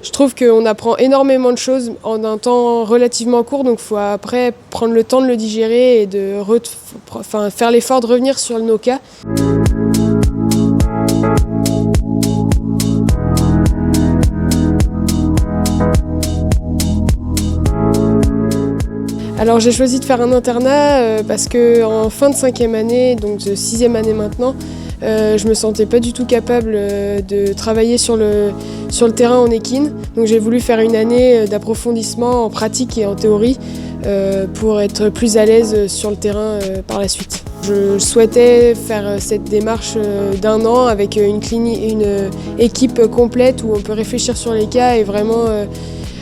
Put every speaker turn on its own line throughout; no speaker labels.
Je trouve qu'on apprend énormément de choses en un temps relativement court, donc il faut après prendre le temps de le digérer et de faire l'effort de revenir sur nos cas. Alors j'ai choisi de faire un internat parce qu'en fin de 5e année, donc de 6e année maintenant, je ne me sentais pas du tout capable de travailler sur le terrain en équine. Donc j'ai voulu faire une année d'approfondissement en pratique et en théorie pour être plus à l'aise sur le terrain par la suite. Je souhaitais faire cette démarche d'1 an avec une équipe complète où on peut réfléchir sur les cas et vraiment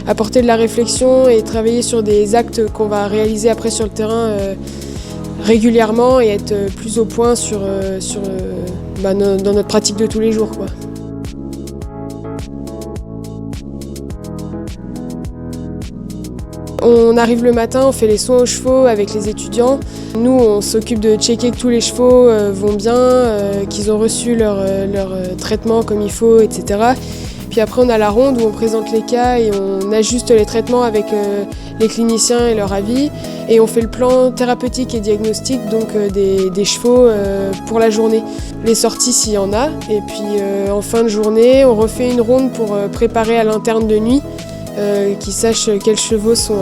apporter de la réflexion et travailler sur des actes qu'on va réaliser après sur le terrain régulièrement et être plus au point dans notre pratique de tous les jours, quoi. On arrive le matin, on fait les soins aux chevaux avec les étudiants. Nous, on s'occupe de checker que tous les chevaux vont bien, qu'ils ont reçu leur traitement comme il faut, etc. Puis après, on a la ronde où on présente les cas et on ajuste les traitements avec les cliniciens et leur avis. Et on fait le plan thérapeutique et diagnostic donc, des chevaux pour la journée. Les sorties s'il y en a. Et puis en fin de journée, on refait une ronde pour préparer à l'interne de nuit, qui sache quels chevaux sont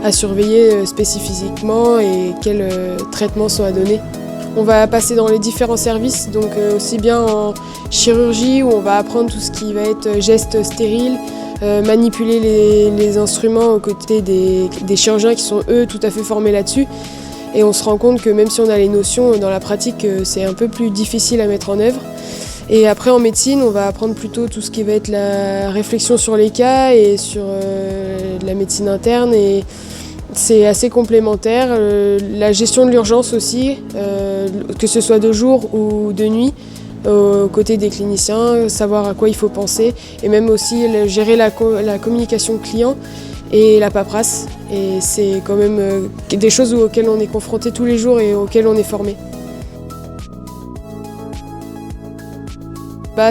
à surveiller spécifiquement et quels traitements sont à donner. On va passer dans les différents services, donc aussi bien en chirurgie où on va apprendre tout ce qui va être gestes stériles, manipuler les instruments aux côtés des chirurgiens qui sont eux tout à fait formés là-dessus. Et on se rend compte que même si on a les notions dans la pratique, c'est un peu plus difficile à mettre en œuvre. Et après en médecine, on va apprendre plutôt tout ce qui va être la réflexion sur les cas et sur la médecine interne. Et c'est assez complémentaire. La gestion de l'urgence aussi, que ce soit de jour ou de nuit, aux côtés des cliniciens, savoir à quoi il faut penser et même aussi gérer la communication client et la paperasse. Et c'est quand même des choses auxquelles on est confronté tous les jours et auxquelles on est formé.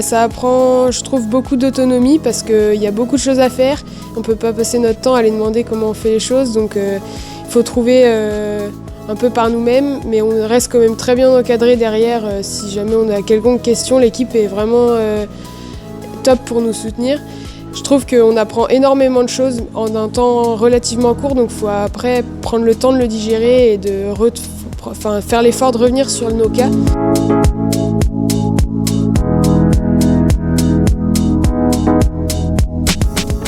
Ça apprend, je trouve, beaucoup d'autonomie parce qu'il y a beaucoup de choses à faire. On ne peut pas passer notre temps à aller demander comment on fait les choses, donc il faut trouver un peu par nous-mêmes, mais on reste quand même très bien encadré derrière. Si jamais on a quelconque question, l'équipe est vraiment top pour nous soutenir. Je trouve qu'on apprend énormément de choses en un temps relativement court, donc il faut après prendre le temps de le digérer et de faire l'effort de revenir sur nos cas.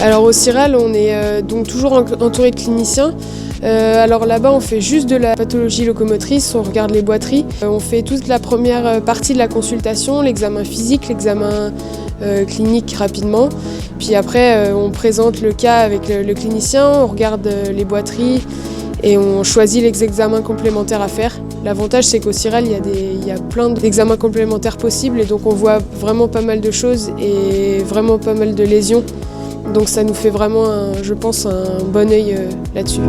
Alors au CIRAL, on est donc toujours entouré de cliniciens. Alors là-bas, on fait juste de la pathologie locomotrice, on regarde les boiteries. On fait toute la première partie de la consultation, l'examen physique, l'examen clinique rapidement. Puis après, on présente le cas avec le clinicien, on regarde les boiteries et on choisit les examens complémentaires à faire. L'avantage, c'est qu'au CIRAL, il y a plein d'examens complémentaires possibles et donc on voit vraiment pas mal de choses et vraiment pas mal de lésions. Donc ça nous fait vraiment, je pense, un bon œil là-dessus.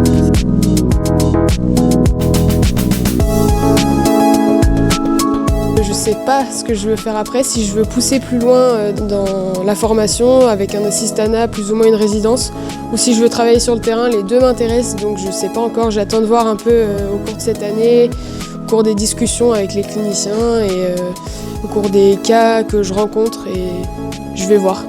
Je ne sais pas ce que je veux faire après, si je veux pousser plus loin dans la formation avec un assistanat, plus ou moins une résidence, ou si je veux travailler sur le terrain, les deux m'intéressent, donc je ne sais pas encore, j'attends de voir un peu au cours de cette année, au cours des discussions avec les cliniciens et au cours des cas que je rencontre et je vais voir.